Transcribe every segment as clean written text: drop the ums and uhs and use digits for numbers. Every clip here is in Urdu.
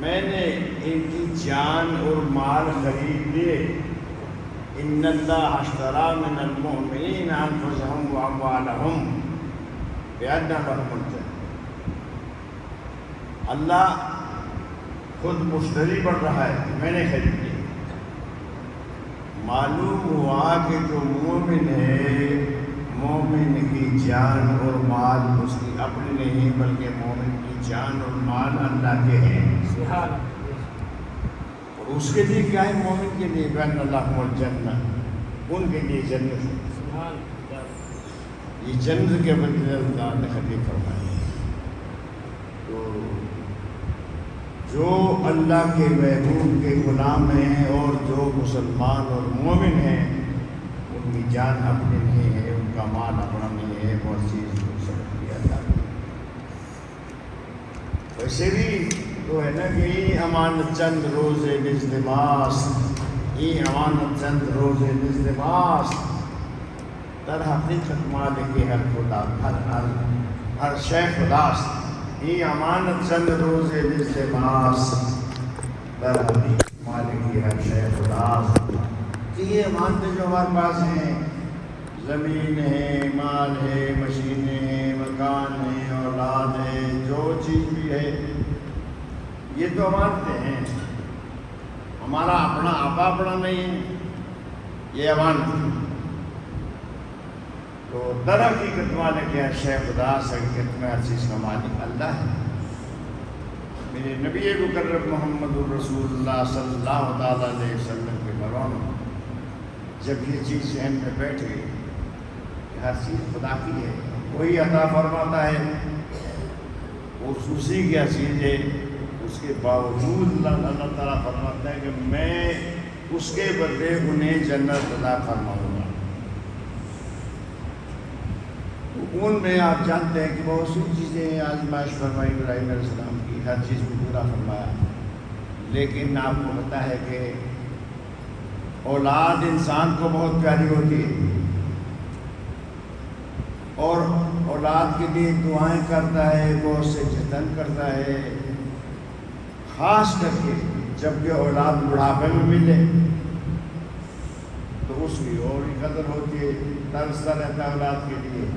میں نے ان کی جان اور مال خرید لیے۔ ان اللہ اشتری من المؤمنین انفسهم واموالهم بان لهم الجنہ۔ اللہ خود مشتری بڑھ رہا ہے کہ میں نے خرید لی۔ معلوم ہوا کہ جو مومن ہے، مومن کی جان اور مال اس کی اپنی نہیں، بلکہ مومن کی جان اور مال اللہ کے ہیں۔ اور اس کے لیے کیا ہے؟ مومن کے لیے بین اللہ الجنہ، ان کے لیے جنت ہے۔ یہ جنت کے بدلے اللہ نے خطیب فرمایا۔ تو جو اللہ کے محبوب کے غلام ہیں اور جو مسلمان اور مومن ہیں، ان کی جان اپنی نہیں ہے، ان کا مال اپنا نہیں ہے، بہت چیز کو سبق دیا جاتا ہے۔ ویسے بھی تو ہے نا کہ ای امانت چند روز نزدماس، ای امانت چند روز نزدماس، در حقیقت مالک ہر خدا، ہر شے خداست۔ ای امانت چند روز نزدماس، در حقیقت مالک ہر شے خداست۔ یہ امانتیں جو ہمارے پاس ہیں، زمین ہے، مال ہے، مشینیں ہیں، مکان ہے، اولاد ہے، جو چیز بھی ہے، یہ تو امانتیں ہیں۔ ہمارا اپنا آپا اپنا نہیں ہے، یہ امانت ہے۔ تو در حقیقت مالک ہے شے خدا، حقیقت میں ہر چیز کا مالک اللہ ہے۔ میرے نبی مکرم محمد الرسول اللہ صلی اللہ تعالیٰ علیہ وسلم کے فرمان، جب یہ چیز ذہن میں بیٹھ گئی کہ ہر چیز خدا کی ہے، وہی عطا فرماتا ہے، وہ خصوصی کیا چیز ہے، اس کے باوجود اللہ تعالیٰ فرماتا ہے کہ میں اس کے بدلے انہیں جنت عطا فرماؤں گا۔ ان میں آپ جانتے ہیں کہ بہت سی چیزیں آزمائش فرمائی ابراہیم علیہ السلام کی، ہر چیز کو پورا فرمایا، لیکن آپ کو پتہ ہے کہ اولاد انسان کو بہت پیاری ہوتی ہے، اور اولاد کے لیے دعائیں کرتا ہے، بہت سے جتن کرتا ہے، خاص کر کے جب کہ اولاد بڑھاپے میں ملے تو اس کی اور بھی قدر ہوتی ہے، ترستا رہتا ہے اولاد کے لیے۔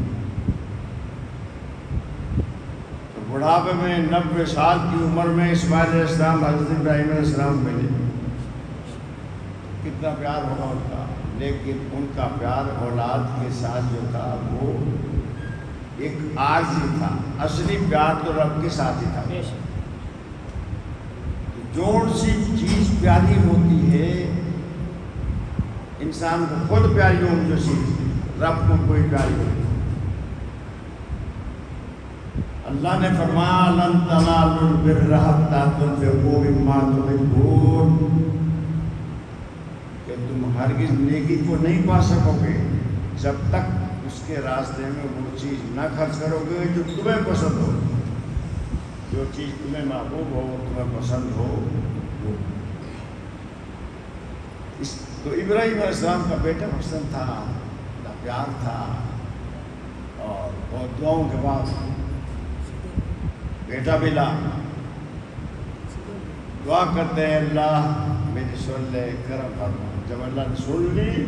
تو بڑھاپے میں 90 سال کی عمر میں اسماعیل علیہ السلام حضرت ابراہیم علیہ السلام ملے، کتنا پیار ہوگا ان کا، لیکن ان کا پیار اولاد کے ساتھ جو تھا وہ ایک عارضی تھا، اصلی پیار تو رب کے ساتھ ہی تھا۔ جون سی چیز پیاری ہوتی ہے انسان کو خود پیاری ہو، جو چیز رب کو کوئی پیاری ہوتی۔ اللہ نے فرمایا لن تنالوا البر حتی تنفقوا مما تحبون، کہ تم ہرگز نیکی کو نہیں پا سکو گے جب تک اس کے راستے میں وہ چیز نہ خرچ کرو گے جو تمہیں پسند ہو، جو چیز تمہیں محبوب ہو، تمہیں پسند ہو۔ تو ابراہیم علیہ السلام کا بیٹا پسند تھا، بڑا پیار تھا، اور بہت دعاؤں کے بعد بیٹا ملا۔ دعا کرتے ہیں اللہ میری سن لے، کرم فرما۔ جب اللہ نے سن لی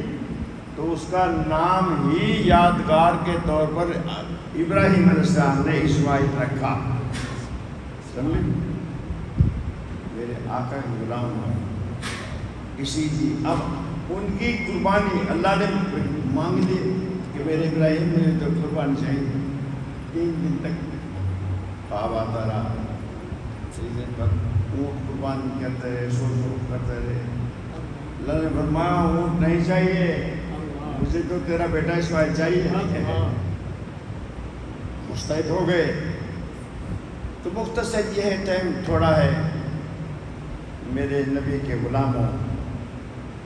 تو اس کا نام ہی یادگار کے طور پر ابراہیم علیہ السلام نے اسماعیل رکھا۔ سمجھ میرے آقا کے غلام ہیں اسی کی، اب ان کی قربانی اللہ نے مانگ لی کہ میرے ابراہیم نے تو قربانی چاہیے۔ 3 دن تک خواب آتا رہا، 3 دن پر اونٹ قربان کرتے رہے، سو کرتے رہے۔ اللہ نے فرمایا اونٹ نہیں چاہیے، مجھے تو تیرا بیٹا اسماعیل چاہیے۔ مستعد ہو گئے۔ تو مختصر یہ ہے، ٹائم تھوڑا ہے، میرے نبی کے غلاموں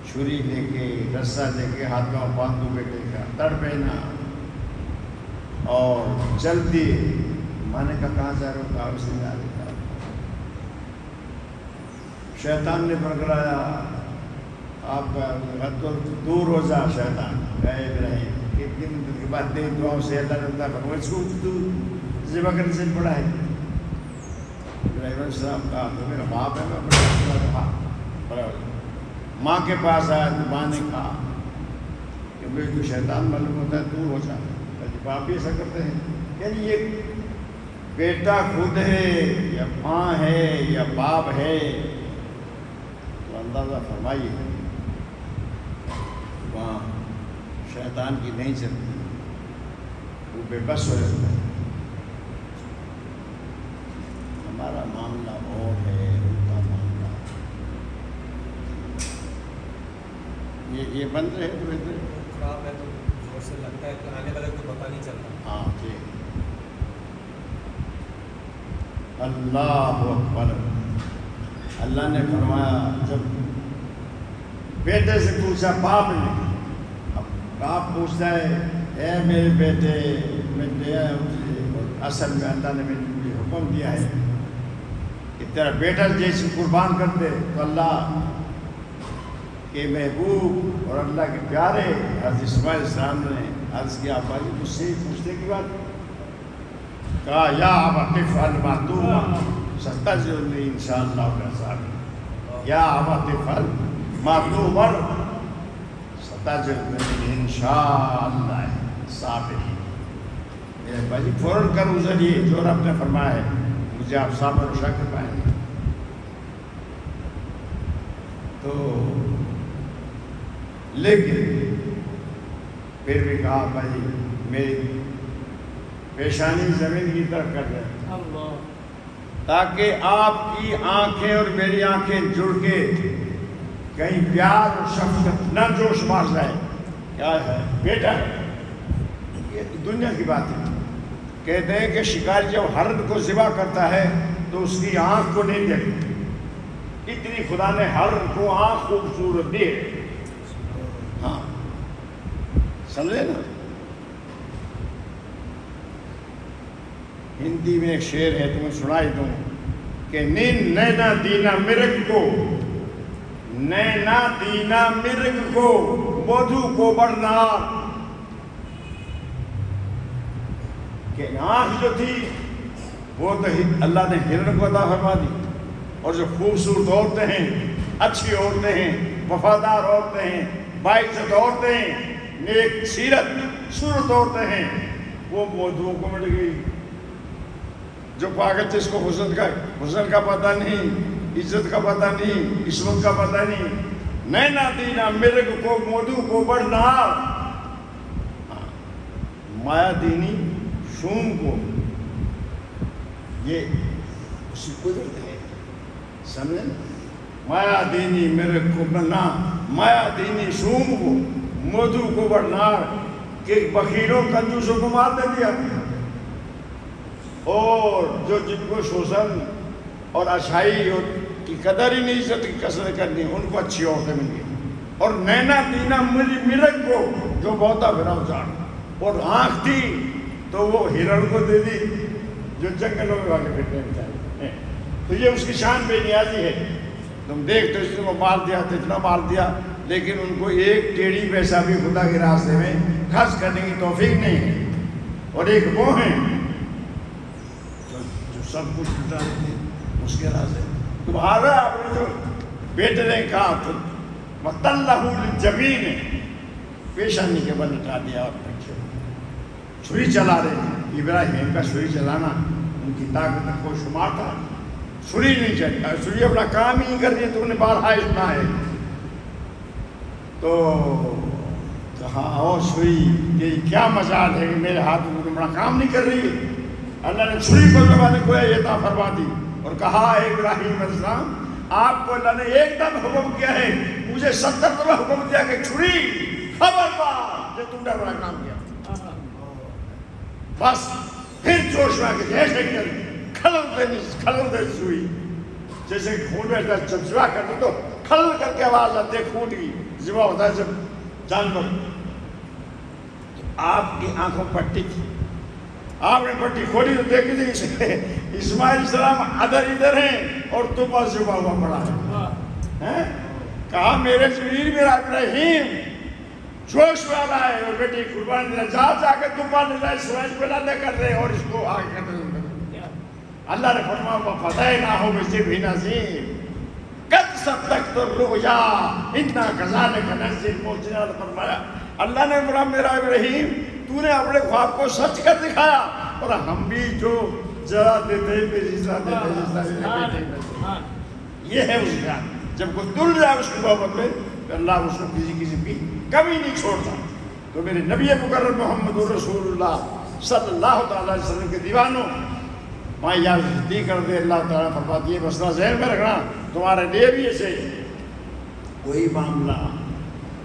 چھری لے کے، رسا لے کے، ہاتھوں باندھو بیٹے کا تڑ پہنا اور چل دیے۔ میں نے کہا کہاں جا رہے ہو؟ کہا اسے جا رہے تھا۔ شیطان نے پکڑایا، آپ کا دور ہو جا شیطان، کہے ابراہیم کتنی مدت کے بعد تیری دعاؤں سے اللہ نے فرمایا اس کو تو ذبح کرنے سے پڑا ہے۔ ابراہیم علیہ السلام کہا تو میرا باپ ہے، میں اپنا کہا ماں کے پاس آیا تو ماں نے کہا کہ بھائی تو شیطان معلوم ہوتا ہے، دور ہو جاتا ہے، باپ بھی ایسا کرتے ہیں. یعنی یہ بیٹا خود ہے یا ماں ہے یا باپ ہے، تو اندازہ فرمائیے وہاں شیطان کی نہیں چلتی، وہ بے بس ہو جاتا ہے. ہمارا معاملہ اور ہے، ان کا معاملہ یہ بند رہے تو بہتر خراب ہے، تو زور سے لگتا ہے کہ آنے والے کو پتہ نہیں چلتا. ہاں ٹھیک. اللہ اکبر. اللہ نے فرمایا جب بیٹے سے پوچھا باپ نے، اب باپ پوچھتا ہے اے میرے بیٹے میں دیا ہے تجھے، اور اصل میں اللہ نے مجھے حکم دیا ہے کہ تیرا بیٹا جیسے قربان کر دے. تو اللہ کے محبوب اور اللہ کے پیارے حضرت اسماعیل السلام نے عرض کیا ابا جی مجھ سے پوچھنے کی بات. کہا یا ابت افعل ما تؤمر ستجدنی ان شاء اللہ من الصابرین. یا ابت افعل ما تؤمر ستجدنی ان شاء اللہ صابرین. میرے بھائی فوراً کرو ذریعے جو رب نے فرمایا ہے، مجھے آپ صابر و شاکر پائیں گے. تو لیکن پھر بھی کہا بھائی میری پیشانی زمین کی طرف کر دیں تاکہ آپ کی آنکھیں اور میری آنکھیں جڑ کے کہیں پیار اور شفقت نہ جوش مار جائے. کیا ہے بیٹا، یہ دنیا کی بات ہے. کہتے ہیں کہ شکاری جب ہرن کو ذبح کرتا ہے تو اس کی آنکھ کو نہیں دیکھتا، اتنی خدا نے ہرن کو آنکھ خوبصورت دی ہے. ہاں سمجھے نا. ہندی میں ایک شعر ہے تمہیں سنائی دوں کہ نینا دینا مرگ کو، نینا دینا مرگ کو مدھو کو بڑھنا. کہ آنکھ جو تھی وہ تو اللہ نے ہرن کو عطا فرما دی، اور جو خوبصورت عورتیں ہیں، اچھی عورتیں ہیں، وفادار عورتیں ہیں، باعزت عورتیں ہیں، نیک سیرت صورت عورتیں ہیں، وہ مدھو کو مل گئی. جو پاگل تھے اس کو حسن کا پتہ نہیں، عزت کا پتہ نہیں، عصمت کا پتہ نہیں. نینا دینا مرگ کو مودو کو بڑھنا، مایا دینی شوم کو، یہ اسی قدرت ہے. سمجھیں، مایا دینی مرگ کو بڑھنا، مایا دینی شوم کو مودو کو بڑھنا. کہ بخیلوں کنجوسوں کو مار دے دیا، اور جو جن کو شوشن اور اچھائی کی قدر ہی نہیں، عزت کی قدر کرنی، ان کو اچھی عورتیں مل گئی. اور نینا دینا مرگ کو جو بہتا پھرا اجاڑ، اور آنکھ تھی تو وہ ہرن کو دے دی جو جنگلوں میں بھاگے پھرتے ہیں. تو یہ اس کی شان بے نیازی ہے. تم دیکھتے اس کو مال دیا تو اتنا مال دیا، لیکن ان کو ایک ٹیڑھی پیسہ بھی خدا کے راستے میں خرچ کرنے کی توفیق نہیں ہے. اور ایک وہ ہیں سب کچھ لٹا دیتے اس کے راستے. تمہارا اپنے جو بیٹے نے کہا تو وَتَلَّهُ لِلْجَبِينِ، پیشانی کے بل لٹا دیا. اور چھری چلا رہے تھے ابراہیم کا. چھری چلانا ان کی طاقت کا کوئی شمار تھا. چھری نہیں چلتا، چھری اپنا کام ہی کر رہی ہے. تم نے بارہا سنا ہے. تو کہا او چھری یہ کیا مجال ہے کہ میرے ہاتھ میں بڑا کام نہیں کر رہی. اللہ نے چھری کو زبان کو یہ عطا فرما دی اور کہا اے ابراہیم علیہ السلام، آپ کو اللہ نے ایک دم حکم کیا ہے، مجھے 70 دفعہ حکم دیا کہ چھری خبردار جو تم نے بڑا کام کیا. بس پھر جوش میں کہ جیسے کھلل دے سوئی، جیسے خون میں چمچما کرتے تو کھل کر کے آواز آتی ہے، خون کی ذبح ہوتا ہے جب جانور. آپ کی آنکھوں پٹی تھی، آپ نے پٹی کھولی تو دیکھی تھی اسماعیل السلام ادھر ہیں اور تم پاس ذبح ہوا پڑا ہے. کہا میرے جبریل میرا ابراہیم جوش میں آ رہا ہے اور بیٹی قربان دے جا کے تم پاس اسماعیل کو نہ کر رہے اور اس کو آگے کر رہے. اللہ نے فرمایا وَفَدَيْنَاهُ بِذِبْحٍ عَظِيمٍ قَدْ صَدَّقْتَ الرُّؤْيَا إِنَّا كَذَلِكَ نَجْزِي الْمُحْسِنِينَ فرمایا اللہ نے بولا میرا ابراہیم تو نے اپنے خواب کو سچ کر دکھایا اور ہم بھی جو ذرا دیتے میری ذرا دیتے یہ ہے اس کا جب کوئی تل جائے اس کی محبت میں تو اللہ اس کو کسی کی کمی نہیں چھوڑتا. تو میرے نبی مکرم محمد رسول اللہ صلی اللہ تعالیٰ علیہ وسلم کے دیوانوں میں یاد صدیق کر دے اللہ تعالیٰ فرماتی ہے مسئلہ ذہن میں رکھنا تمہارے لیے بھی ایسے کوئی معاملہ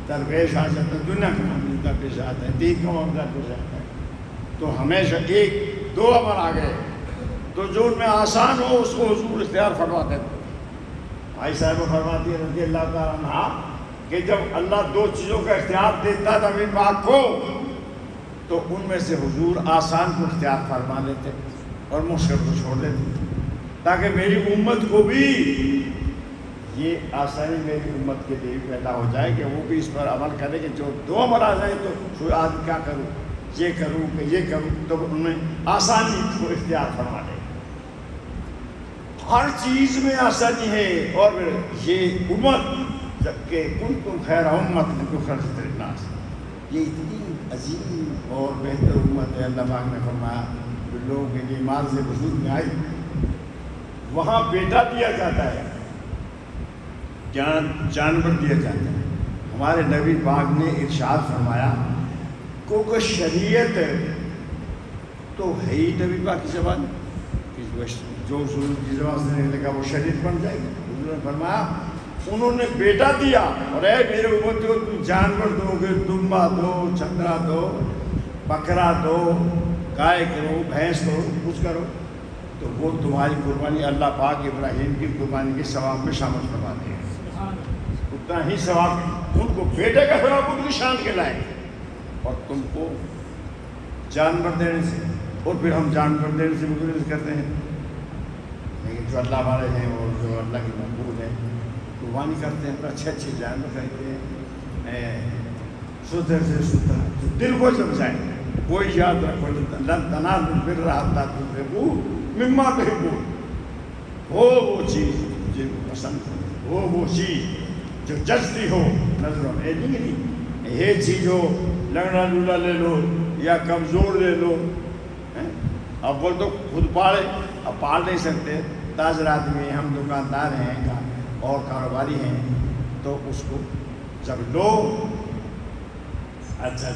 درپیش آ جاتا ہے دنیا کا معاملہ درپیش آتا ہے دین کا معاملہ درپیش آتا ہے تو ہمیشہ ایک دو عمل آ گئے تو جو ان میں آسان ہو اس کو حضور اختیار فرماتے تھے. بھائی صاحب فرماتی ہے رضی اللہ تعالیٰ عنہ کہ جب اللہ دو چیزوں کا اختیار دیتا تھا نبی پاک کو تو ان میں سے حضور آسان کو اختیار فرما لیتے اور مشکل کو چھوڑ دیتے تاکہ میری امت کو بھی یہ آسانی میری امت کے لیے پیدا ہو جائے کہ وہ بھی اس پر عمل کرے کہ جو دو عمل آ جائے تو کوئی آدمی کیا کروں یہ کروں کہ یہ کروں تو ان میں آسانی کو اختیار فرما دے. ہر چیز میں آسانی ہے اور یہ امت جبکہ کنتم خیر امت اخرجت للناس یہ اتنی عظیم اور بہتر امت ہے. اللہ پاک نے فرمایا لوگوں کے لیے مال سے وجود میں آئی وہاں بیٹا دیا جاتا ہے جانور دیا جاتا ہے. ہمارے نبی پاک نے ارشاد فرمایا کیونکہ شریعت تو ہے ہی نبی پاک کی زبان جو حضور کی زبان سے نکلے گا وہ شریعت بن جائے گی. حضور نے فرمایا انہوں نے بیٹا دیا اور اے میرے امت کو تم جانور دو گے دمبا دو چندرا دو بکرا دو گائے کرو بھینس کرو کچھ کرو تو وہ تمہاری قربانی اللہ پاک ابراہیم کی قربانی کے ثواب میں شامل فرما دیں گے. اتنا ہی ثواب ان کو بیٹے کا ثواب ان کی شان کے لائے اور تم کو جانور دینے سے اور پھر ہم جانور دینے سے گزارش کرتے ہیں لیکن جو اللہ والے ہیں اور جو اللہ کے مقبول ہیں قربانی کرتے ہیں اچھے اچھے جانور کرتے ہیں ستر سے ستر دل کو سمجھائیں کوئی یاد رکھو لن تنالوا البر حتى تنفقوا مما تحبون ہو وہ چیز جن کو پسند ہو وہ چیز جو جچتی ہو نظروں میں نہیں یہ چیز ہو لنگڑا لولا لے لو یا کمزور لے لو اب بول تو خود پالے اب پال نہیں سکتے تاجر آدمی ہم دکاندار ہیں اور کاروباری ہیں تو اس کو جب لو اچھا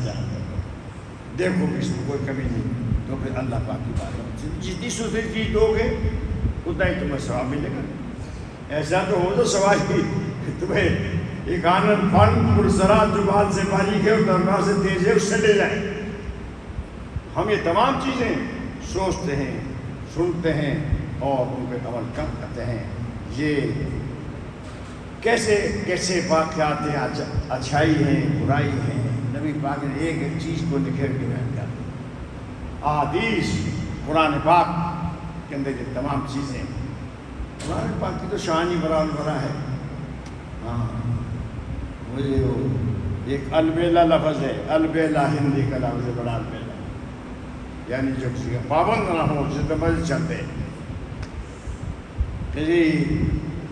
دیکھو اس میں کوئی کمی نہیں تو پھر اللہ پاک کی بات ہے جتنی دوسری چیز دو گے اتنا ہی تمہیں ثواب ملے گا. ایسا تو ہو تو سوال ہی تمہیں ایک آنند فن پرسرات جو بال سے باریک ہے اور درگاہ سے تیز ہے اس سے لے جائیں. ہم یہ تمام چیزیں سوچتے ہیں سنتے ہیں اور ان پہ عمل کرتے ہیں. یہ کیسے کیسے واقعات ہیں اچھائی ہیں برائی ہیں نبی پاک نے ایک ایک چیز کو نکھیر کے بیان کیا. احادیث قرآن پاک کے اندر یہ تمام چیزیں قرآن پاک کی تو شان ہی بڑا ہے. ہاں مجھے وہ ایک البیلا لفظ ہے البیلا ہندی کا لفظ ہے بڑا البیلا یعنی جو کسی کا پابند نہ ہو اسے تو مزے چلتے.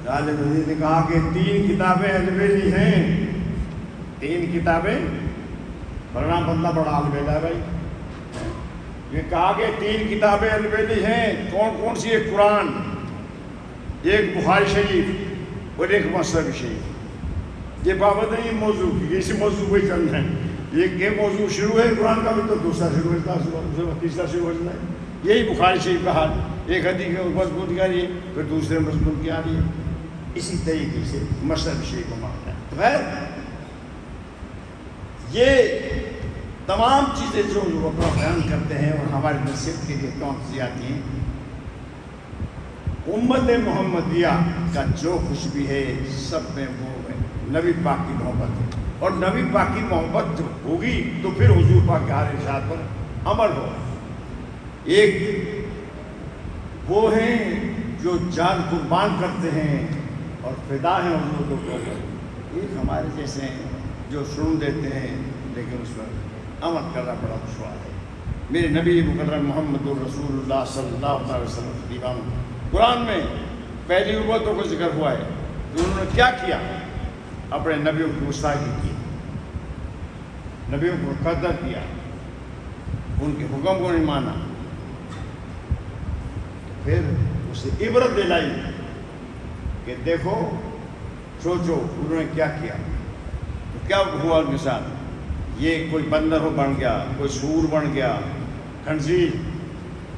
غالب عزیز نے کہا کہ 3 کتابیں البیلی ہیں 3 کتابیں بڑا بندہ بڑا البیلا ہے بھائی. یہ کہا کہ 3 کتابیں البیلی ہیں کون کون سی؟ ایک قرآن ایک بخاری شریف اور ایک مسلم شریف. یہ بابت نہیں موضوع کی اسی موضوع کو ہی کرنا ہے. ایک موضوع شروع ہے قرآن کا بھی تو دوسرا شروع ہے تیسرا شروع ہونا ہے. یہی بخاری شریف کا حال ایک حدیث مضبوط کی آ رہی ہے پھر دوسرے مضبوط کی آ رہی ہے. اسی طریقے سے مسلم شریف کو مانتا ہے. تو خیر یہ تمام چیزیں جو اپنا بیان کرتے ہیں اور ہماری نصیحت کے لیے کون سی آتی ہیں امت محمدیہ کا جو کچھ بھی ہے سب میں وہ نبی پاک کی محبت ہے. اور نبی پاک کی محبت جو ہوگی تو پھر حضور پاک کے ہر ارشاد پر عمل ہوگا. ایک وہ ہیں جو جان قربان کرتے ہیں اور فدا ہیں حضور کو پر. ایک ہمارے جیسے ہیں جو سن دیتے ہیں لیکن اس پر عمل کرنا بڑا دشوار ہے. میرے نبی مکرم محمد الرسول اللہ صلی اللہ علیہ وسلم دیوان قرآن میں پہلی امتوں کا ذکر ہوا ہے کہ انہوں نے کیا کیا، اپنے نبیوں کی گستاخی کی، نبیوں کو قدر کیا، ان کے حکم کو نہیں مانا، پھر اسے عبرت دلائی کہ دیکھو سوچو انہوں نے کیا کیا، تو کیا ہوا ان کے ساتھ، یہ کوئی بندر ہو بن گیا، کوئی سور بن گیا، خنزیر،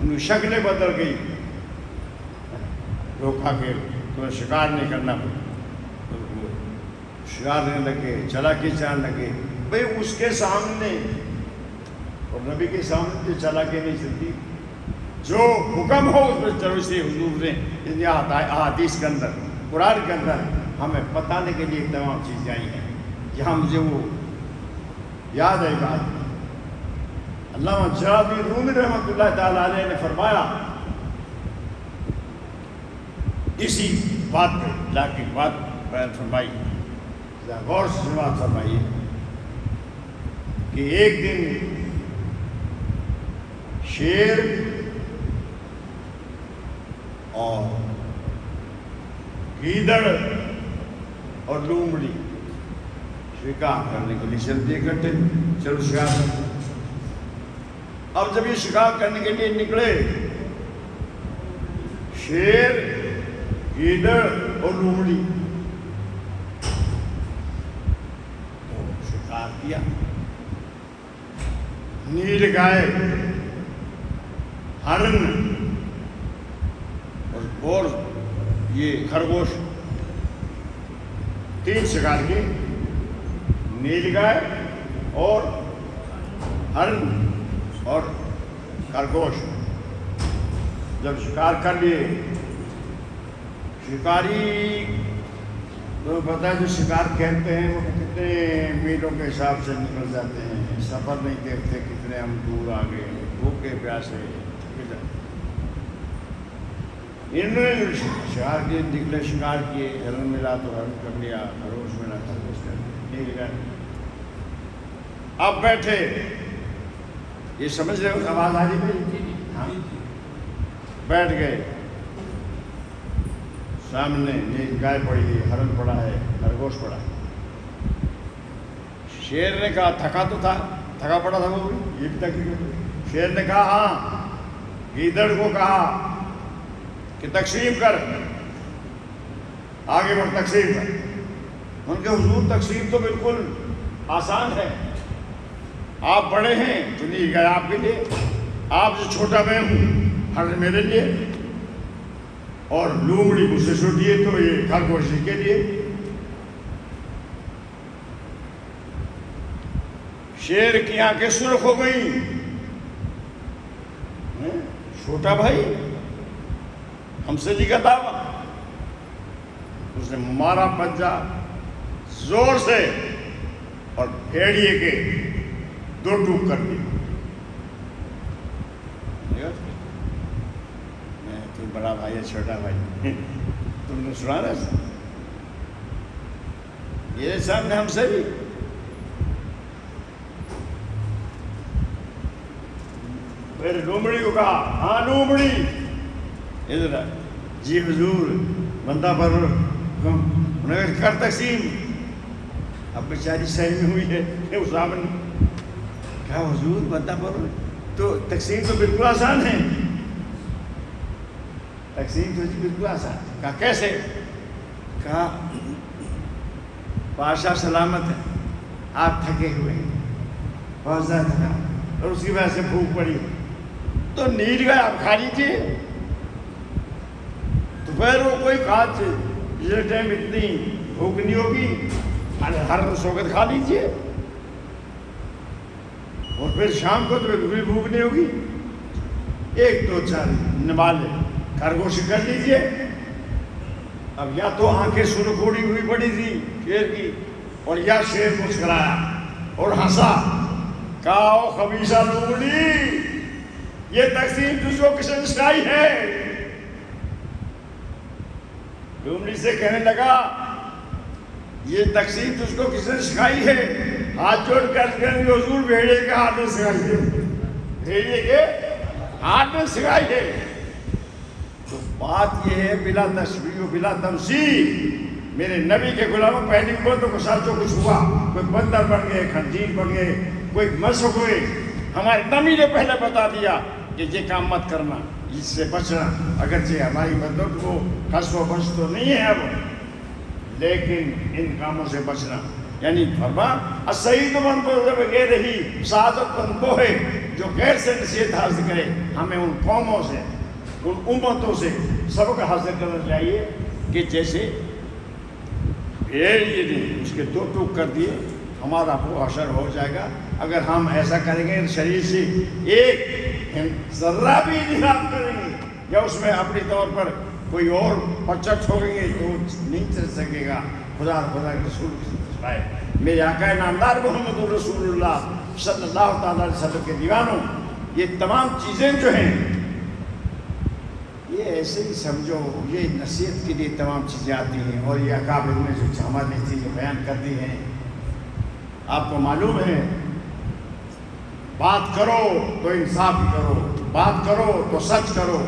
ان کی شکلیں بدل گئی، لوگ کھا کے تمہیں شکار نہیں کرنا شکار نہیں لگے، چلاکی چلانے لگے، بھئی اس کے سامنے اور نبی کے سامنے تو چلاکی نہیں چلتی، جو حکم ہو اس میں چلو، اس لیے حضور نے احادیث کے اندر قرآن کے اندر ہمیں بتانے کے لیے تمام چیزیں آئی ہیں، یہاں مجھے وہ یاد ہے بات، علامہ جلال رومی رحمۃ اللہ تعالیٰ علیہ نے فرمایا اسی بات پہ لاکھ بات بیان فرمائی، غور سے بات فرمائی کہ ایک دن شیر اور گیدڑ اور لومڑی شکار کرنے کے لیے چلتے اکٹھے، چلو شکار کرتے۔ اب جب یہ شکار کرنے کے لیے نکلے، شیر، گیدڑ اور لومڑی، تو شکار کیا، نیل گائے، ہرن اور یہ خرگوش، تین شکار کی، نیل گائے اور ہرن اور خرگوش۔ جب شکار کر لیے، شکاری تو پتہ ہے جو شکار کہتے ہیں وہ کتنے میلوں کے حساب سے نکل جاتے ہیں، سفر نہیں دیکھتے کتنے ہم دور آ گئے، بھوکے پیاسے، انہوں نے شکار کیے، نکلے شکار کیے، ہرن ملا تو ہرن کر لیا، خرگوش ملا خرگوش کر لیا، نہیں گئے۔ اب بیٹھے، یہ سمجھ رہے ہو آواز آ رہی میری؟ ہاں، بیٹھ گئے، سامنے نیل گائے پڑی ہے، ہرن پڑا ہے، خرگوش پڑا ہے۔ شیر نے کہا تھکا تو تھا، تھکا پڑا تھا وہ بھی، یہ بھی تکلیف۔ شیر نے کہا ہاں، گیدڑ کو کہا کہ تقسیم کر، آگے بڑھ تقسیم کر۔ ان کے حضور تقسیم تو بالکل آسان ہے، آپ بڑے ہیں تو نیل گائے آپ کے لیے، آپ جو چھوٹا میں ہوں ہرن میرے لیے، اور لومڑی مجھ سے چھوٹی ہے تو یہ خرگوش کے لیے۔ شیر کی آنکھیں سرخ ہو گئی، چھوٹا بھائی ہم سے جی کا دعویٰ، اس نے مارا پنجہ زور سے اور بھیڑیے کے دو ٹوک کر دی۔ میں تو بڑا بھائی ہے چھوٹا بھائی، تم نے سنا نا یہ سامنے ہم سے بھی۔ پھر لومڑی کو کہا ہاں لومڑی ادھر جی حضور بندہ پر کر تقسیم۔ اب بیچاری صحیح میں ہوئی ہے اس سامنے، کہا حضور بندہ پر تو تقسیم تو بالکل آسان ہے، تقسیم تو بالکل آسان۔ کہا کیسے؟ کہا بادشاہ سلامت ہے، آپ تھکے ہوئے ہیں، بہت زیادہ تھکا اور اس کی وجہ سے بھوک پڑی، تو نیل گائے آپ کھا لیجیے۔ تو پھر وہ کوئی کھاد جس ٹائم اتنی بھوک نہیں ہوگی، ہر وقت کھا لیجیے، اور پھر شام کو تو بالکل بھوک نہیں ہوگی، ایک دو چار نوالے خرگوش کر لیجیے۔ اب یا تو آنکھیں سرخ ہوئی ہوئی پڑی تھی شیر کی، اور یا شیر مسکرایا اور ہنسا، کہا او خبیثہ لومڑی، یہ تقسیم تجھ کو کس نے سکھائی ہے؟ لومڑی سے کہنے لگا یہ تقسیم تجھ کو کس نے سکھائی ہے؟ ہاتھ جوڑ کر حضور بھیڑے کا ہاتھ سکھائی ہے، بھیجے کہ ہاتھ میں سکھائی ہے. تو بات یہ ہے بلا تشبیہ و بلا تمثیل. میرے نبی کے غلاموں پہلی امتوں کو ساتھ جو کچھ ہوا, کوئی بندر بن گئے, خنزیر بن گئے, کوئی مسخ ہوئے, ہمارے نبی نے پہلے بتا دیا کہ یہ کام مت کرنا, اس سے بچنا. اگرچہ ہماری مدد کو قصد و بچ تو نہیں ہے اب, لیکن ان کاموں سے بچنا. یعنی فرما السعید من کو جب غیر رہی سعادت مند وہ ہے جو غیر سے نصیحت حاصل کرے. ہمیں ان قوموں سے, ان امتوں سے سبق حاصل کرنا چاہیے کہ جیسے بھیڑ یہ نہیں, اس کے دو ٹوک کر دیے, ہمارا وہ حشر ہو جائے گا. اگر ہم ایسا کریں گے شریر سے ایک ذرہ بھی انحراف کریں گے یا اس میں اپنی طور پر کوئی اور پچٹ ٹھوکیں گے تو نہیں چل سکے گا. خدا کے رسول میرے آقا نامدار محمد رسول اللہ صلی اللہ تعالیٰ علیہ وسلم کے دیوانوں, یہ تمام چیزیں جو ہیں یہ ایسے ہی سمجھو, یہ نصیحت کے لیے تمام چیزیں آتی ہیں. اور یہ اکابر میں جو ہماری چیزیں بیان کرتی ہیں, آپ کو معلوم ہے, بات کرو تو انصاف کرو, بات کرو تو سچ کرو.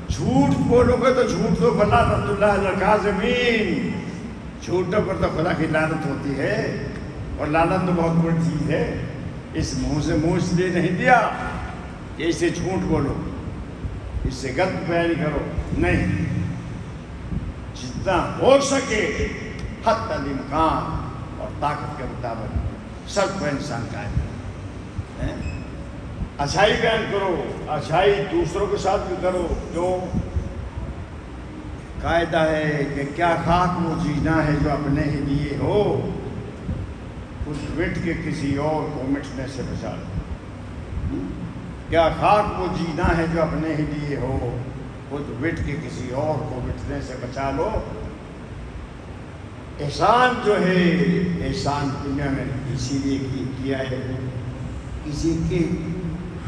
جھوٹ بولو گے تو جھوٹ تو لعنت اللہ علی الکاذبین, جھوٹوں پر تو خدا کی لعنت ہوتی ہے. اور لعنت تو بہت بڑی چیز ہے. اس منہ سے منہ اس لیے نہیں دیا کہ اسے جھوٹ بولو, اس سے غلط بیان کرو, نہیں. جتنا ہو سکے حد الامکان اور طاقت کے مطابق سب کو انسان قائم کرے. اچھائی بیان کرو, اچھائی دوسروں کے ساتھ بھی کرو. جو قاعدہ ہے کہ کیا خاک وہ جینا ہے جو اپنے ہی لیے ہو, خود مٹ کے کسی اور کو مٹنے سے بچا لو. کیا خاک وہ جینا ہے جو اپنے ہی لیے ہو, خود مٹ کے کسی اور کو مٹنے سے بچا لو. احسان جو ہے, احسان دنیا میں اسی لیے کیا ہے, کسی کے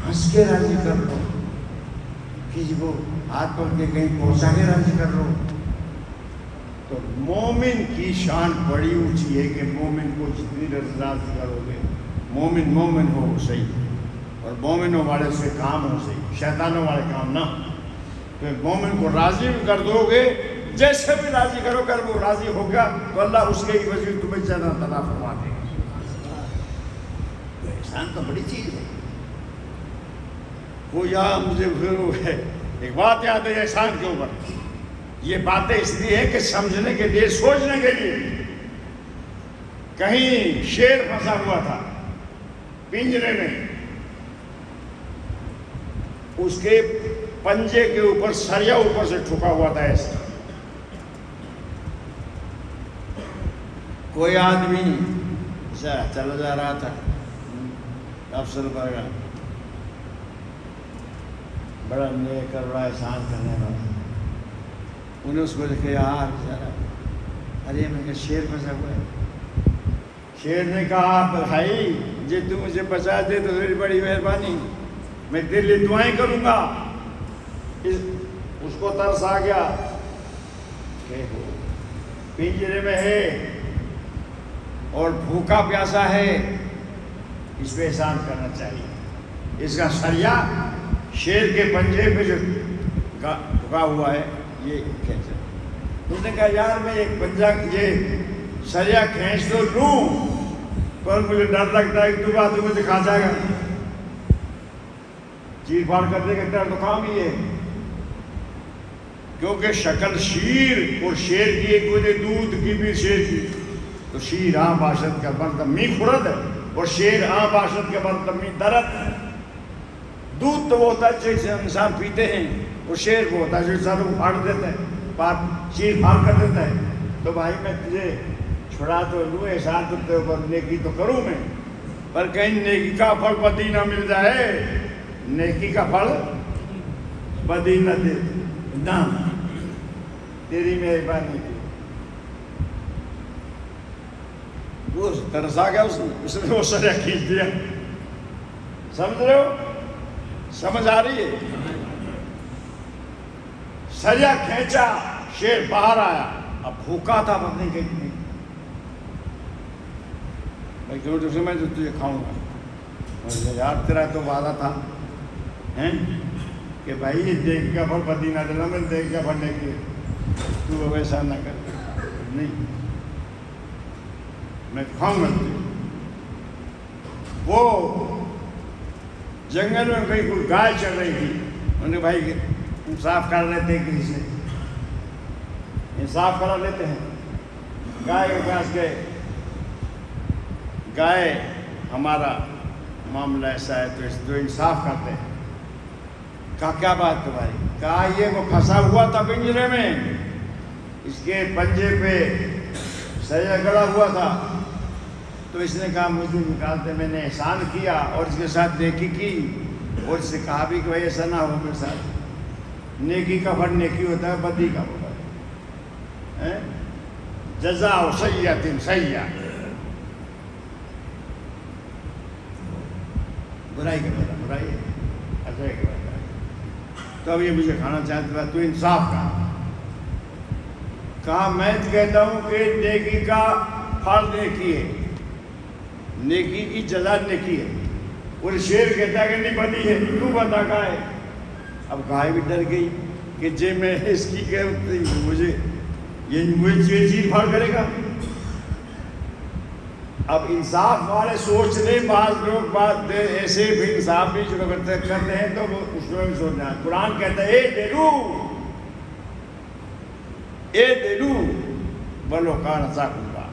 ہنس کے راضی کر لو, کسی کو ہاتھ پکڑ کے کہیں پہنچا کے راضی کر لو. تو مومن کی شان بڑی اونچی ہے کہ مومن کو جتنی راضی کرو گے, مومن مومن ہو صحیح, اور مومنوں والے سے کام ہو صحیح, شیطانوں والے کام نہ. تو مومن کو راضی بھی کر دو گے, جیسے بھی راضی کرو کر وہ راضی ہو گیا تو اللہ اس کے وجہ تمہیں جنت عطا فرما دے گا. تو احسان تو بڑی چیز ہے. وہ یہاں مجھے پھر ایک بات یاد ہے احسان کے اوپر. یہ باتیں اس لیے ہے کہ سمجھنے کے لیے, سوچنے کے لیے. کہیں شیر پھنسا ہوا تھا پنجرے میں, اس کے پنجے کے اوپر سریا اوپر سے ٹھکا ہوا تھا ایسا. کوئی آدمی چلا جا رہا تھا, افسر برگا بڑا نیک اور بڑا احسان کرنے والا, انہیں اس کو لکھے یار بیچارا, ارے میں کہ شیر پھنسا ہوا ہے. شیر نے کہا بھائی جی تم مجھے بچا دے تو میری بڑی مہربانی, میں تیرے لیے دعائیں کروں گا. اس کو ترس آ گیا کہ پنجرے میں ہے اور بھوکا پیاسا ہے, اس پہ احسان کرنا چاہیے. اس کا سریا شیر کے پنجے پہ جو ٹھکا ہوا ہے یہ کھینچا. اس نے کہا یار میں ایک پنجا یہ سریا کھینچ تو لوں پر مجھے ڈر لگتا ہے کہ تو بات مجھے کھا جائے گا, چیر پھاڑ کرنے کا ڈر تو کام ہی ہے. کیونکہ شکل شیر اور شیر کی ایک وجہ دودھ کی بھی شیر کی, تو شیر عام باشد کا برتمی خورد ہے اور شیر عام باشد کا برتمی درد ہے. دودھ تو وہ ہوتا ہے جسے انسان پیتے ہیں, اور شیر وہ ہوتا ہے جو انسان کو پھاڑ دیتا ہے, چیر پھاڑ کر دیتا ہے. تو بھائی میں تجھے چھڑا تو لوں, احسان کرتے اوپر نیکی تو کروں میں, پر کہیں نیکی کا پھل بدی نہ مل جائے, نیکی کا پھل بدی نہ دے نہ, تیری مہربانی کی. وہ ترس آ گیا, اس نے وہ سریا کھینچ دیا. سمجھ رہے ہو, سمجھ آ رہی ہے؟ سریا کھینچا, شیر باہر آیا, اب بھوکا تھا پتہ نہیں کہیں میں تو تجھے کھاؤں گا. یار تیرا تو وعدہ تھا ہیں کہ بھائی یہ دیکھ کا پھل بدی نہ دینا، میں دیکھ کا پھل لے کے تو ویسا نہ کر، نہیں میں کھاؤں گا تجھے۔ وہ جنگل میں کہیں کوئی گائے چل رہی تھی، انہوں نے بھائی انصاف کر لیتے ہیں، کسی سے انصاف کرا لیتے ہیں، گائے کے پاس گئے، گائے ہمارا معاملہ ایسا ہے تو اس جو انصاف کرتے ہیں۔ کہا کیا بات تمہاری؟ کہا یہ وہ پھنسا ہوا تھا پنجرے میں، اس کے پنجے پہ سیا گڑا ہوا تھا، تو اس نے کہا مجھے نکالتے، میں نے احسان کیا اور اس کے ساتھ نیکی کی، اور اس سے کہا بھی کہ بھائی ایسا نہ ہو میرے ساتھ۔ نیکی کا پھل نیکی ہوتا ہے، بدی کا ہوتا ہے جزاء سیئۃ سیئۃ، برائی کا بدلہ برائی ہے، اچھائی کا بدلہ۔ تو اب یہ مجھے کھانا چاہتا تھا، تو انصاف کہا میں کہتا ہوں کہ نیکی کا پھل نیکی ہے، نیکی کی جزا نیکی ہے، اور شیر کہتا ہے کہ نہیں بدی ہے، تو بتا کہا ہے۔ اب گائے بھی ڈر گئی کہ جے میں اس کی کہ مجھے چیز پھاڑ کرے گا۔ اب انصاف والے سوچ لیں، بعض لوگ بات ایسے بھی انصاف بھی جو کرتے ہیں تو وہ اس میں بھی سوچنا ہے۔ قرآن کہتا ہے اے دلو بلو کان ذاکم اللہ،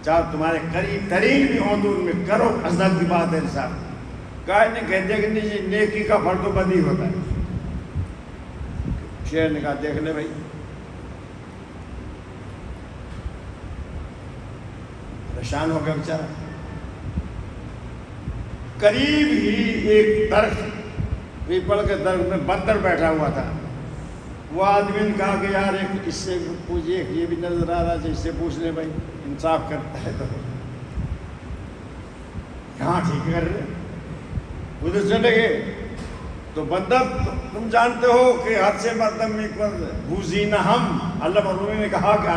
چاہے تمہارے قریب ترین بھی ہوں تو ان میں کرو، حضرت کی بات ہے انصاف۔ کائے نے کہتے کہ نہیں نیکی کا پھل تو بدی ہوتا ہے۔ شیر نے کہا دیکھ لے بھائی، پریشان ہو گیا بیچارہ۔ قریب ہی ایک درخت، پیپل کے درخت میں بندر بیٹھا ہوا تھا۔ وہ آدمی نے کہا کہ یار ایک اس سے پوچھئے، یہ بھی نظر آ رہا ہے، اس سے پوچھ لیں بھائی انصاف کرتا ہے تو۔ ہاں ٹھیک کر رہے، ادھر چلے گئے تو بندر تم جانتے ہو کہ ہر سے مردم میں بوزینہ ہم، اللہ مرحومی نے کہا کہ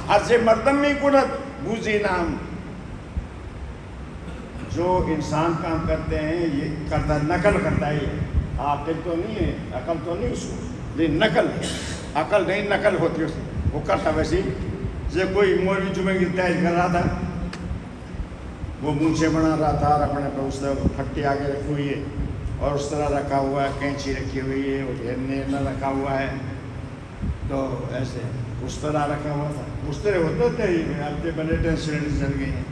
ہر سے مردم میں کنت بوزینہ ہم، جو انسان کام کرتے ہیں یہ کرتا نقل کرتا ہے، یہ عقل تو نہیں ہے، عقل تو نہیں اس کو، لیکن نقل ہے، عقل نہیں نقل ہوتی اس وہ کرتا۔ ویسے جیسے کوئی مولوی جمعے کی تیاری کر رہا تھا، وہ مونچھیں بنا رہا تھا اور اپنے پہ اس طرح پھٹی آگے رکھی ہوئی ہے اور اس طرح رکھا ہوا ہے، کینچی رکھی ہوئی ہے، اور ڈھیرنے رکھا ہوا ہے، تو ایسے اس طرح رکھا ہوا تھا، اس طرح ہوتے تھے ہی اب جو بنے ٹینسنٹس چل گئی ہیں۔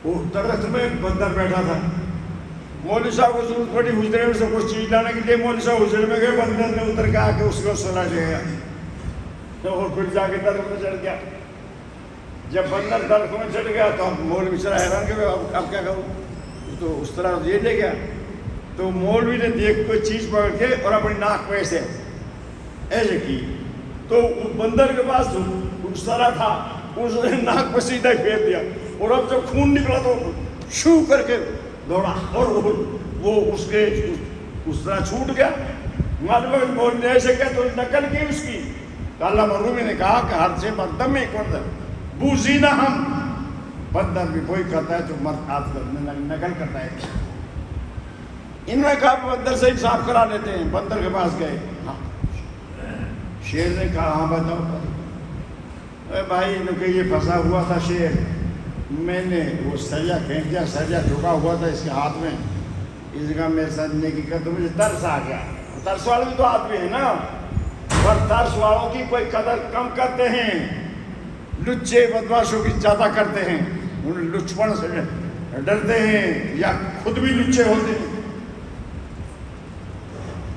وہ درخت میں بندر بیٹھا تھا، مولوی صاحب کو ضرورت پڑی حجرے میں سے کچھ چیز لانے کے لیے، مولوی صاحب حجرے میں گئے، بندر نے اتر کے آ کے اس کو سلا لے گیا، اور پھر جا کے درخت میں چڑھ گیا۔ جب بندر درخت میں چڑھ گیا تو اب مولوی صاحب حیران کہ اب کیا کروں، تو اس طرح یہ لے گیا، تو مولوی نے دیکھ کوئی چیز پکڑ کے اور اپنی ناک پہ ایسے کی، تو بندر کے پاس اس طرح تھا، اس نے ناک پہ سیدھا پھیر دیا، اور اب جب خون نکلا تو شو کر کے دوڑا، اور وہ اس کے اس طرح چھوٹ گیا۔ معلوم مولوی نے ایسے کیا تو نقل کی اس کی۔ اللہ مرحومی نے کہا کہ ہر سے مردم میں کون ہے بوزینہ ہم، بندر بھی کوئی کرتا ہے تو مرد ہاتھ نقل کرتا ہے۔ انہوں نے کہا بندر سے انصاف کرا لیتے ہیں، بندر کے پاس گئے، شیر نے کہا ہاں بتاؤ اے بھائی، کہ یہ پھنسا ہوا تھا شیر، میں نے وہ سریا پھینک دیا، سریا جھکا ہوا تھا اس کے ہاتھ میں، اس کا میرے ساتھ نیکی کر تو مجھے ترس آ گیا۔ ترس والے بھی تو آدمی ہیں نا، پر ترس والوں کی کوئی قدر کم کرتے ہیں، لچے بدماشوں کی زیادہ کرتے ہیں، انہیں لچپن سے ڈرتے ہیں یا خود بھی لچے ہوتے ہیں۔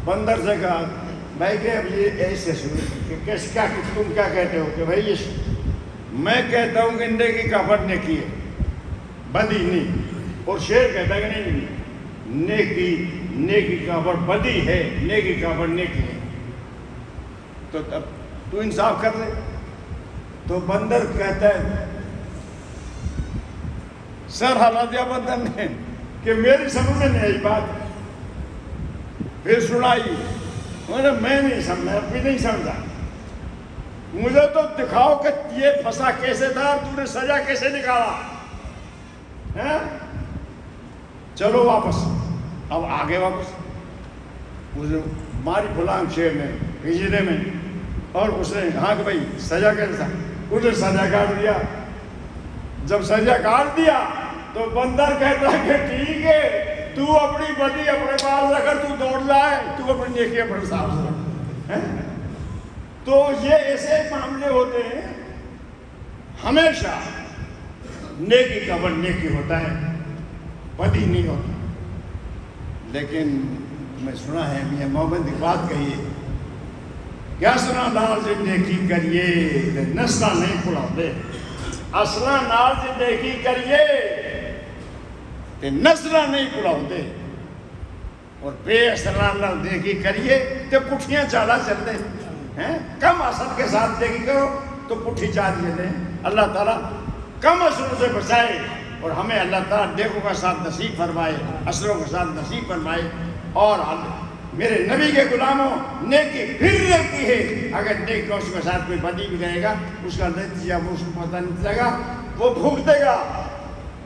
بندر سے کہا بھائی کہ اب یہ ایسے سنو کہ تم کیا کہتے ہو کہ بھائی یہ میں کہتا ہوں کہ نیکی کا پھل نیکی ہے، بدی نہیں، اور شیر کہتا ہے کہ نہیں نیکی کا پھل بدی ہے، نیکی کا پھل نیکی ہے، تو اب تو انصاف کر لے۔ تو بندر کہتا ہے، سر ہلا دیا بندر نے کہ میری سمجھ میں نہیں آئی بات، پھر سنائی، میں نہیں سمجھا، اب بھی نہیں سمجھا، مجھے تو دکھاؤ کہ یہ پھنسا کیسے تھا اور تو نے سزا کیسے نکالا، چلو واپس اب آگے واپس اس نے ماری پھلانگ شیر نے ہجرے میں، اور اس نے ہاں کہ بھائی سجا کیسا، اس نے سجا کاٹ دیا. جب سجا کاٹ دیا تو بندر کہتا ہے کہ ٹھیک ہے، تو اپنی بدی اپنے پاس رکھ کر تو دوڑ جائے، تو اپنی نیکی اپنے ساتھ رکھ. تو یہ ایسے معاملے ہوتے ہیں. ہمیشہ نیکی کا بل نیکی ہوتا ہے، بدی نہیں ہوتا. لیکن میں سنا ہے میاں محمد کی بات کہیے، کیا سنا نال سے نیکی کریے تے نسل نہیں پڑھاتے، اصلا نال سے نیکی کریے تے نسل نہیں پڑھاتے، اور بے اصلا نال نیکی کریے تے پٹھیاں چالا چلتے ہیں. کم اثر کے ساتھ نیکی کرو تو پٹھی چال چلتے ہیں. اللہ تعالیٰ کم اثروں سے بچائے، اور ہمیں اللہ تعالیٰ نیکوں کا ساتھ نصیب فرمائے، اثروں کا ساتھ نصیب فرمائے. اور میرے نبی کے غلاموں، نیکی پھر رہتی ہے. اگر نیک کا اس کے ساتھ کوئی بدی بھی کرے گا، اس کا نتیجہ وہ اس کو پتہ نہیں چلے گا، وہ بھگتے گا.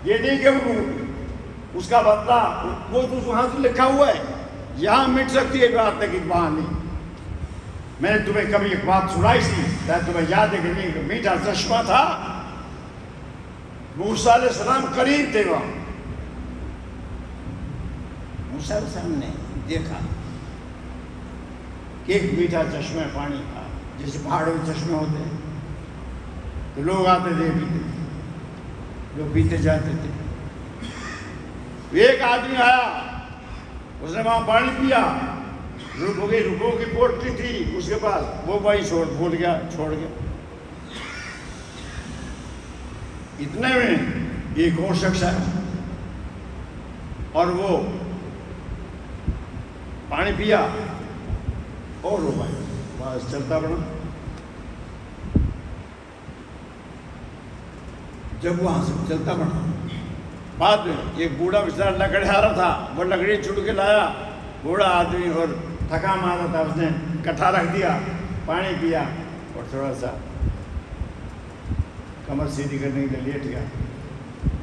یہ نہیں کہ وہ اس کا بدلہ وہ تو وہاں سے لکھا ہوا ہے، یہاں مٹ سکتی ہے بات لیکن وہاں نہیں. میں نے تمہیں کبھی ایک بات سنائی تھی، تمہیں یاد ہے کہ نہیں، کہ میٹھا چشمہ تھا، موسیٰ علیہ السلام قریب تھے وہاں. موسیٰ علیہ السلام نے دیکھا کہ ایک میٹھا چشمہ پانی تھا، جیسے پہاڑوں میں چشمے ہوتے ہیں، تو لوگ آتے تھے پیتے تھے، لوگ پیتے جاتے تھے. ایک آدمی آیا، اس نے وہاں پانی پیا، رکو کی پوٹلی تھی اس کے پاس، وہ بھائی چھوڑ گیا. اتنے میں ایک اور شخص ہے، اور وہ پانی پیا اور وہ بھائی بس چلتا پڑا. جب وہاں سے چلتا پڑا، بعد میں ایک بوڑھا بچارا لکڑی آ رہا تھا، وہ لکڑی چڑ کے لایا. بوڑھا آدمی اور تھکا مارا تھا، اس نے کٹھا رکھ دیا، پانی پیا اور تھوڑا سا کمر سیدھی کرنے کے لیے لیٹ گیا.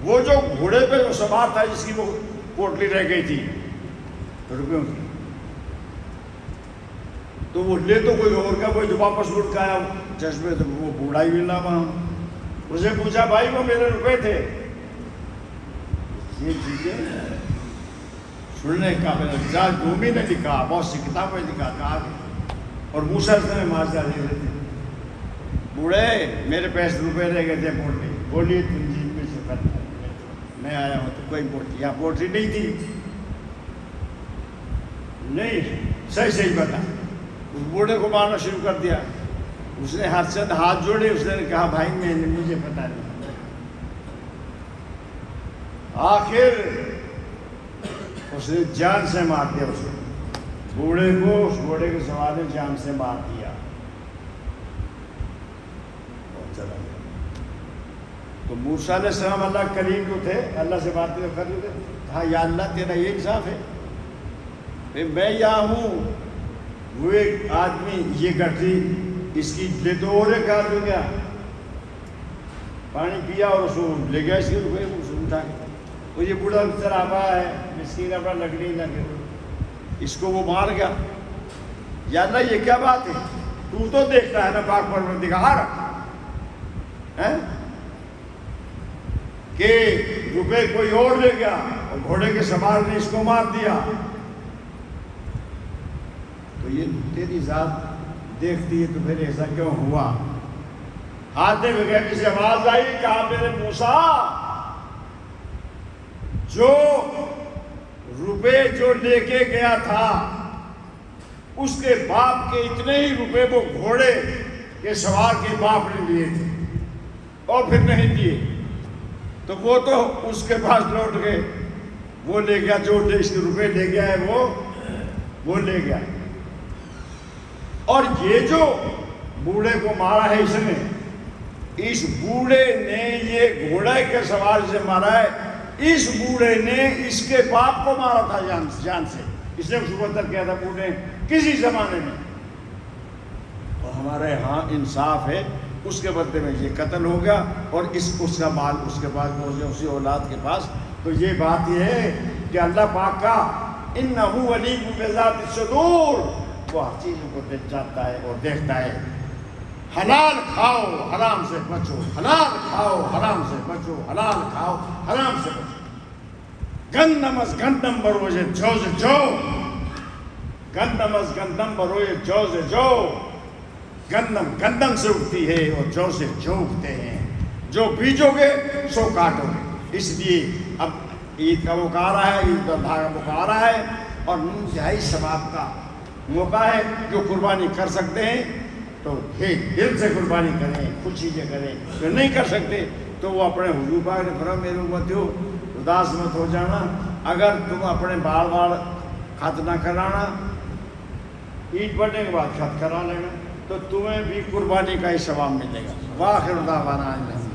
وہ جو گھوڑے پہ جو سوار تھا، جس کی وہ پوٹلی رہ گئی تھی روپیوں کی، تو وہ لے تو کوئی اور کا، کوئی جو واپس لوٹ کے آیا چشمے سے، وہ بوڑھا ہی ملا وہاں. اسے پوچھا بھائی وہ میرے روپے تھے. یہ چیزیں سننے کا جو بھی نے لکھا، بہت سی کتابیں لکھا کہا. اور موسیٰ نے معاذ دے دیتے، بوڑھے میرے پیسے روپے رہ گئے تھے پوٹلی. بولیے تم جی میں سے کرتا، میں آیا ہوں تو کوئی پوٹلی، یہاں پوٹلی نہیں تھی. نہیں صحیح بتا. اس بوڑھے کو مارنا شروع کر دیا. اس نے ہاتھ جوڑے، اس نے کہا بھائی مجھے پتا نہیں. آخر اس نے جان سے مار دیا اس بوڑھے کو. اس بوڑھے کے سوال نے جان سے مار دیا اور چلا گیا. تو موسیٰ علیہ السلام اللہ کریم جو تھے، اللہ سے باتیں کر رہے تھے، کہا یا اللہ تیرا یہ انصاف ہے، میں یہاں ہوں، وہ ایک آدمی یہ گٹھی اس کی لے تو اور ایک آدمی گیا، پانی پیا اور اس کو لے گیا، اس کے روپے اس کو اٹھا کے. وہ یہ بوڑھا بچارا آبا ہے، مسکین اپنا لکڑی لگے، اس کو وہ مار گیا. یا اللہ یہ کیا بات ہے، تو دیکھتا ہے نا پاک پروردگار کہ روپے کوئی اور لے گیا اور گھوڑے کے سوار نے اس کو مار دیا. تو یہ تیری ذات دیکھتی ہے، تو پھر ایسا کیوں ہوا؟ آتے ہوئے کسی آواز آئی، کہا میرے موسیٰ جو روپے جو لے کے گیا تھا، اس کے باپ کے اتنے ہی روپے وہ گھوڑے کے سوار کے باپ نے لیے تھے اور پھر نہیں دیے، تو وہ تو اس کے پاس لوٹ گئے. وہ لے گیا، جو اس کے روپے لے گیا ہے وہ لے گیا. اور یہ جو بوڑھے کو مارا ہے اس نے، اس بوڑھے نے یہ گھوڑے کے سوار سے مارا ہے، اس بوڑھے نے اس کے باپ کو مارا تھا جان سے. اس نے اس کو قتل کیا تھا بوڑھے کسی زمانے میں. اور ہمارے ہاں انصاف ہے، اس کے بدلے میں یہ قتل ہو گیا اور اس کا مال اس کے پاس پہنچ گیا، اسی اولاد کے پاس. تو یہ بات یہ ہے کہ اللہ پاک کا انہو علیم بذات الصدور، وہ ہر چیزوں کو دیکھ جاتا ہے اور دیکھتا ہے۔ حلال کھاؤ حرام سے بچو، حلال کھاؤ حرام سے بچو، حلال کھاؤ حرام سے بچو۔ گندم از گندم بروئے جوز جو، گندم از گندم بروئے جوز جو، گندم گندم سے اگتی ہے اور جو سے جو اگتے ہیں، جو بیجو گے سو کاٹو گے۔ اس لیے اب عید کا موقع آ رہا ہے، عید الاضحیٰ کا موقع آ رہا ہے اور انتہائی ثواب کا موقع ہے۔ جو قربانی کر سکتے ہیں تو دل سے قربانی کریں، خوشی سے کریں، جو نہیں کر سکتے تو وہ اپنے حضور پاک نے فرمایا میرے امتیو اداس مت ہو جانا، اگر تم اپنے بار بار خط نہ کرانا، عید پڑھنے کے بعد خط کرا لینا تو تمہیں بھی قربانی کا ہی ثواب ملے گا۔ وآخر دعوانا الحمدللہ۔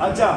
اچھا